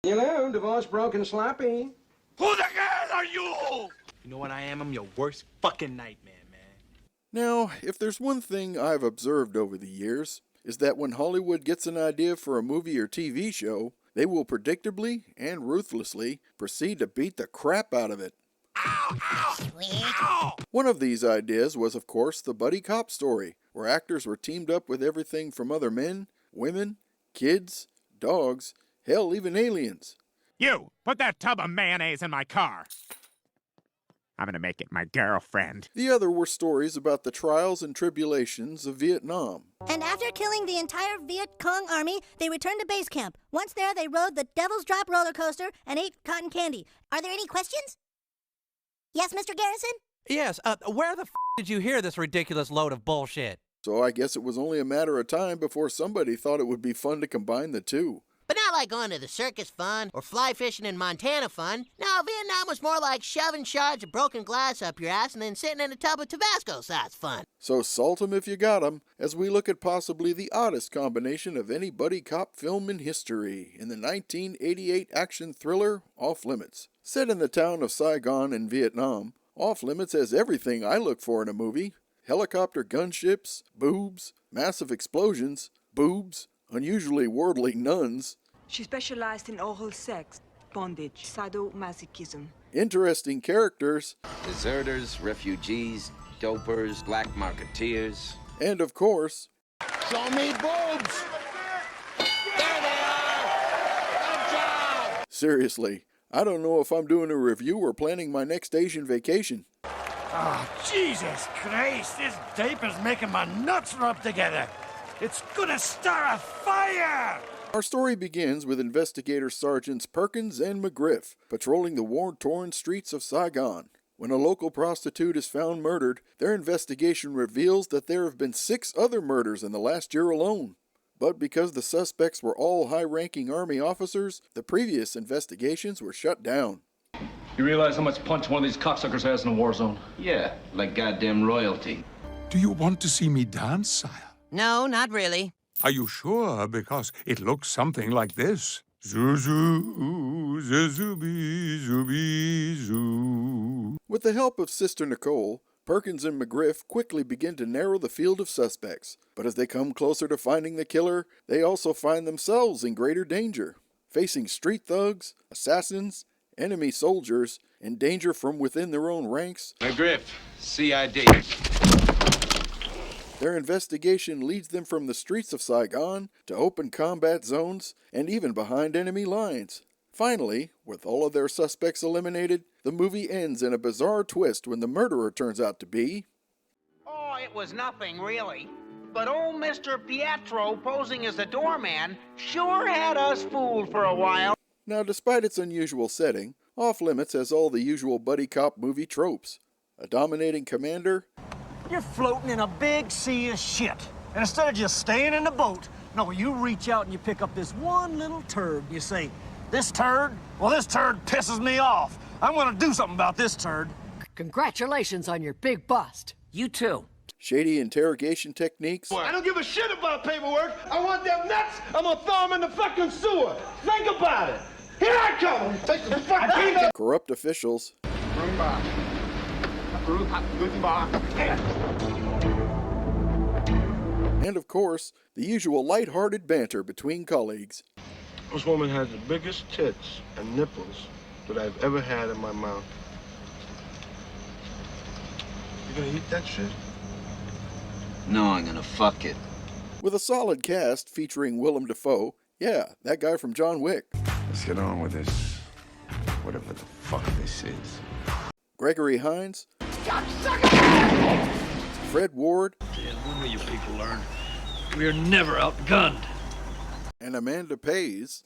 You know, divorced, broken, sloppy. Who the hell are you? You know what I am? I'm your worst fucking nightmare, man. Now, if there's one thing I've observed over the years, is that when Hollywood gets an idea for a movie or TV show, they will predictably and ruthlessly proceed to beat the crap out of it. Ow! Ow! Ow! One of these ideas was, of course, the buddy cop story, where actors were teamed up with everything from other men, women, kids, dogs, hell, even aliens. You, put that tub of mayonnaise in my car. I'm gonna make it my girlfriend. The other were stories about the trials and tribulations of Vietnam. And after killing the entire Viet Cong army, they returned to base camp. Once there, they rode the Devil's Drop roller coaster and ate cotton candy. Are there any questions? Yes, Mr. Garrison? Yes, where the did you hear this ridiculous load of bullshit? So I guess it was only a matter of time before somebody thought it would be fun to combine the two. But not like going to the circus fun or fly fishing in Montana fun. No, Vietnam was more like shoving shards of broken glass up your ass and then sitting in a tub of Tabasco sauce fun. So salt 'em if you got 'em, as we look at possibly the oddest combination of any buddy cop film in history in the 1988 action thriller Off Limits. Set in the town of Saigon in Vietnam, Off Limits has everything I look for in a movie. Helicopter gunships, boobs, massive explosions, boobs, unusually worldly nuns. She specialized in oral sex, bondage, sadomasochism. Interesting characters. Deserters, refugees, dopers, black marketeers. And of course, Show me boobs! There they are! Good job! seriously, I don't know if I'm doing a review or planning my next Asian vacation. Oh, Jesus Christ! This diaper's making my nuts rub together! It's gonna start a fire! Our story begins with investigator sergeants Perkins and McGriff patrolling the war-torn streets of Saigon. When a local prostitute is found murdered, their investigation reveals that there have been 6 other murders in the last year alone. But because the suspects were all high-ranking Army officers, the previous investigations were shut down. You realize how much punch one of these cocksuckers has in a war zone? Yeah, like goddamn royalty. Do you want to see me dance, sire? No, not really. Are you sure? Because it looks something like this. Zoo, zooby, zooby, zoo. With the help of Sister Nicole, Perkins and McGriff quickly begin to narrow the field of suspects. But as they come closer to finding the killer, they also find themselves in greater danger, facing street thugs, assassins, enemy soldiers, and danger from within their own ranks. McGriff, CID. Their investigation leads them from the streets of Saigon to open combat zones and even behind enemy lines. Finally, with all of their suspects eliminated, the movie ends in a bizarre twist when the murderer turns out to be... Oh, it was nothing, really. But old Mr. Pietro posing as the doorman sure had us fooled for a while. Now, despite its unusual setting, Off Limits has all the usual buddy cop movie tropes. A dominating commander... You're floating in a big sea of shit. And instead of just staying in the boat, no, you reach out and you pick up this one little turd. You say, this turd? Well, this turd pisses me off. I'm gonna do something about this turd. Congratulations on your big bust. You too. Shady interrogation techniques. I don't give a shit about paperwork. I want them nuts. I'm gonna throw them in the fucking sewer. Think about it. Here I come. Take the fucking Corrupt officials. And of course, the usual light-hearted banter between colleagues. This woman has the biggest tits and nipples that I've ever had in my mouth. You gonna eat that shit? No, I'm gonna fuck it. With a solid cast featuring Willem Dafoe, yeah, that guy from John Wick. Let's get on with this. Whatever the fuck this is. Gregory Hines. Fred Ward. When will you people learn? We're never outgunned. And Amanda Pays.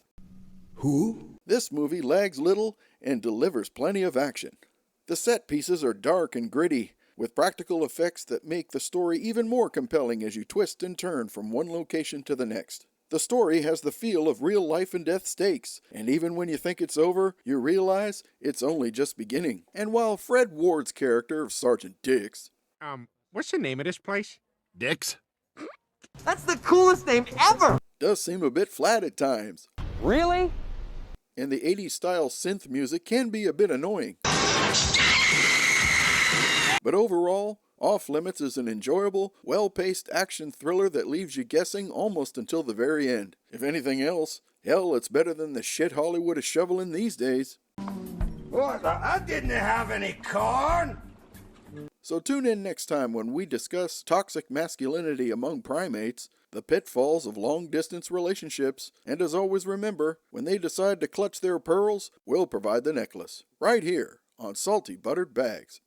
Who? This movie lags little and delivers plenty of action. The set pieces are dark and gritty, with practical effects that make the story even more compelling as you twist and turn from one location to the next. The story has the feel of real life and death stakes, and even when you think it's over, you realize it's only just beginning. And while Fred Ward's character of Sergeant Dix... What's the name of this place? Dicks? That's the coolest name ever! ...does seem a bit flat at times. Really? and the 80s style synth music can be a bit annoying. But overall, Off Limits is an enjoyable, well-paced action thriller that leaves you guessing almost until the very end. If anything else, hell, it's better than the shit Hollywood is shoveling these days. What? I didn't have any corn. So tune in next time when we discuss toxic masculinity among primates, the pitfalls of long-distance relationships, and as always remember, when they decide to clutch their pearls, we'll provide the necklace, right here on Salty Buttered Bags.